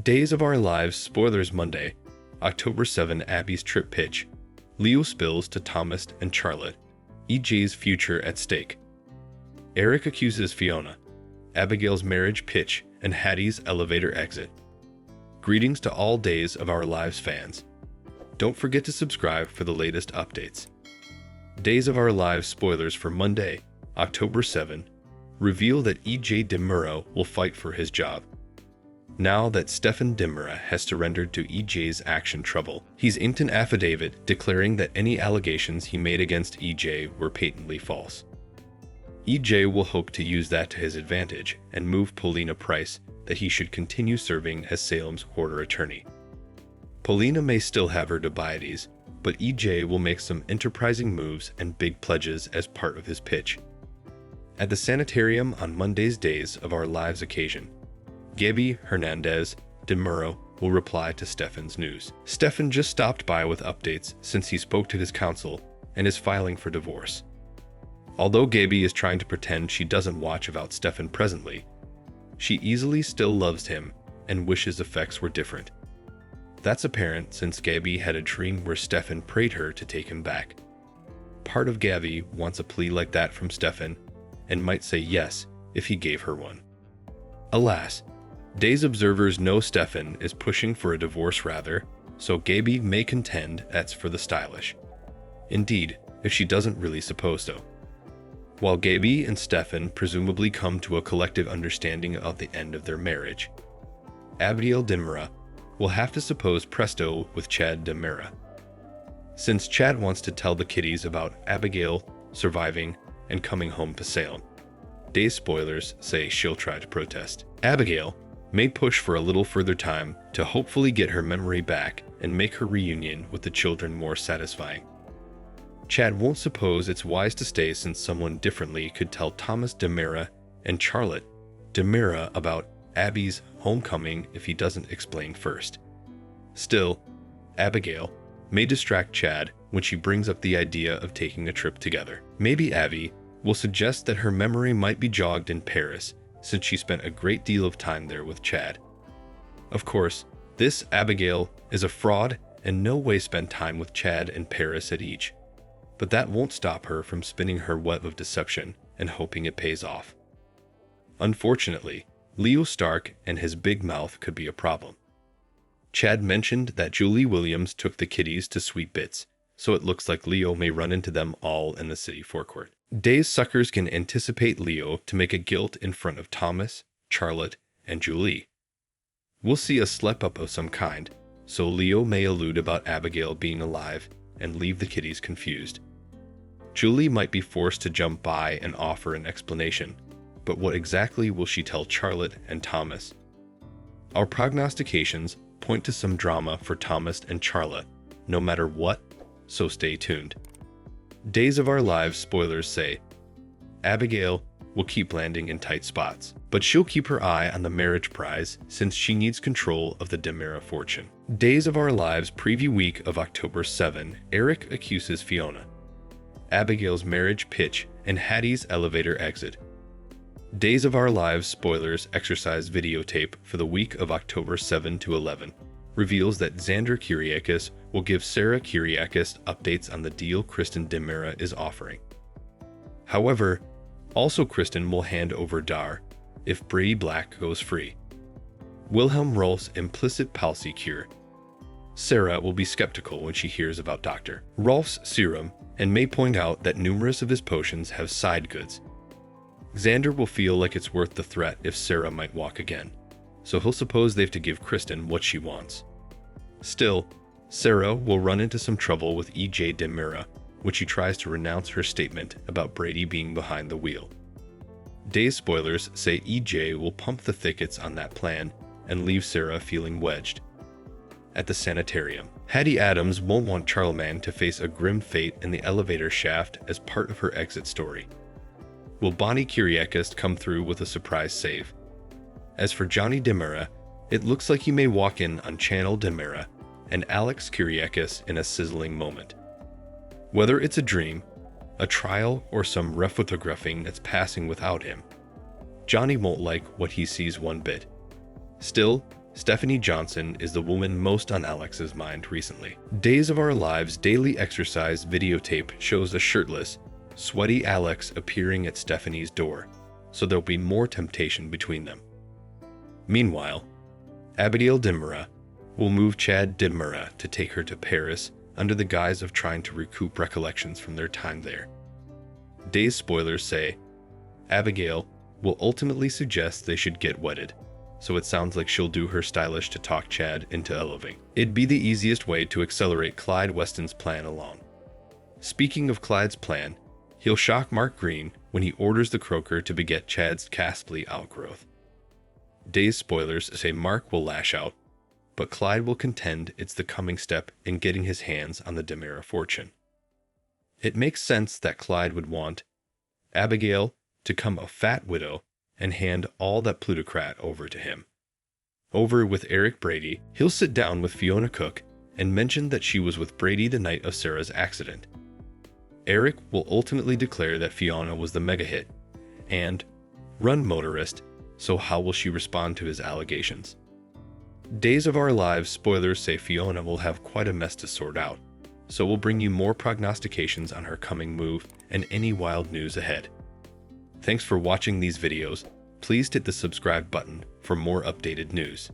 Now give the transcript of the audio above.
Days of Our Lives spoilers Monday, October 7. Abby's trip pitch. Leo spills to Thomas and Charlotte. EJ's future at stake. Eric accuses Fiona. Abigail's marriage pitch and Hattie's elevator exit. Greetings to all Days of Our Lives fans. Don't forget to subscribe for the latest updates. Days of Our Lives spoilers for Monday, October 7, reveal that EJ Demura will fight for his job. Now that Stefan Demura has surrendered to EJ's action trouble, he's inked an affidavit declaring that any allegations he made against EJ were patently false. EJ will hope to use that to his advantage and move Paulina Price that he should continue serving as Salem's quarter attorney. Paulina may still have her dubities, but EJ will make some enterprising moves and big pledges as part of his pitch. At the sanitarium on Monday's Days of Our Lives occasion, Gabby Hernandez Demura will reply to Stefan's news. Stefan just stopped by with updates since he spoke to his counsel and is filing for divorce. Although Gabby is trying to pretend she doesn't watch about Stefan presently, she easily still loves him and wishes effects were different. That's apparent since Gabby had a dream where Stefan prayed her to take him back. Part of Gabby wants a plea like that from Stefan and might say yes if he gave her one. Alas, Days observers know Stefan is pushing for a divorce rather, so Gabby may contend that's for the stylish. Indeed, if she doesn't really suppose so. While Gabby and Stefan presumably come to a collective understanding of the end of their marriage, Abigail Demura will have to suppose presto with Chad Demura. Since Chad wants to tell the kiddies about Abigail surviving and coming home to Salem, Days spoilers say she'll try to protest. Abigail may push for a little further time to hopefully get her memory back and make her reunion with the children more satisfying. Chad won't suppose it's wise to stay since someone differently could tell Thomas Demura and Charlotte Demura about Abby's homecoming if he doesn't explain first. Still, Abigail may distract Chad when she brings up the idea of taking a trip together. Maybe Abby will suggest that her memory might be jogged in Paris since she spent a great deal of time there with Chad. Of course, this Abigail is a fraud and no way spent time with Chad and Paris at each. But that won't stop her from spinning her web of deception and hoping it pays off. Unfortunately, Leo Stark and his big mouth could be a problem. Chad mentioned that Julie Williams took the kiddies to Sweet Bits, so it looks like Leo may run into them all in the city forecourt. Days suckers can anticipate Leo to make a guilt in front of Thomas, Charlotte, and Julie. We'll see a slip-up of some kind, so Leo may allude about Abigail being alive and leave the kiddies confused. Julie might be forced to jump by and offer an explanation, but what exactly will she tell Charlotte and Thomas? Our prognostications point to some drama for Thomas and Charlotte, no matter what, so stay tuned. Days of Our Lives spoilers say, Abigail will keep landing in tight spots, but she'll keep her eye on the marriage prize since she needs control of the Demura fortune. Days of Our Lives preview week of October 7, Eric accuses Fiona. Abigail's marriage pitch and Hattie's elevator exit. Days of Our Lives spoilers exercise videotape for the week of October 7 to 11 reveals that Xander Kyriakis will give Sarah Kyriakis updates on the deal Kristen Demura is offering. However, also Kristen will hand over Dar if Brady Black goes free. Wilhelm Rolf's implicit palsy cure. Sarah will be skeptical when she hears about Dr. Rolf's serum and may point out that numerous of his potions have side goods. Xander will feel like it's worth the threat if Sarah might walk again, so he'll suppose they've to give Kristen what she wants. Still, Sarah will run into some trouble with EJ Demura when she tries to renounce her statement about Brady being behind the wheel. Days spoilers say EJ will pump the thickets on that plan and leave Sarah feeling wedged. At the sanitarium, Hattie Adams won't want Charlemagne to face a grim fate in the elevator shaft as part of her exit story. Will Bonnie Kyriakis come through with a surprise save? As for Johnny Demura, it looks like he may walk in on Channel Demura and Alex Kyriakis in a sizzling moment. Whether it's a dream, a trial, or some rephotographing that's passing without him, Johnny won't like what he sees one bit. Still, Stephanie Johnson is the woman most on Alex's mind recently. Days of Our Lives daily exercise videotape shows a shirtless, sweaty Alex appearing at Stephanie's door, so there'll be more temptation between them. Meanwhile, Abigail Dimara will move Chad Dimara to take her to Paris under the guise of trying to recoup recollections from their time there. Days spoilers say Abigail will ultimately suggest they should get wedded, so it sounds like she'll do her stylish to talk Chad into eloping. It'd be the easiest way to accelerate Clyde Weston's plan along. Speaking of Clyde's plan, he'll shock Mark Green when he orders the croaker to beget Chad's ghastly outgrowth. Days spoilers say Mark will lash out, but Clyde will contend it's the coming step in getting his hands on the Dimara fortune. It makes sense that Clyde would want Abigail to become a fat widow and hand all that plutocrat over to him. Over with Eric Brady, he'll sit down with Fiona Cook and mention that she was with Brady the night of Sarah's accident. Eric will ultimately declare that Fiona was the mega hit and run motorist, so how will she respond to his allegations? Days of Our Lives spoilers say Fiona will have quite a mess to sort out, so we'll bring you more prognostications on her coming move and any wild news ahead. Thanks for watching these videos. Please hit the subscribe button for more updated news.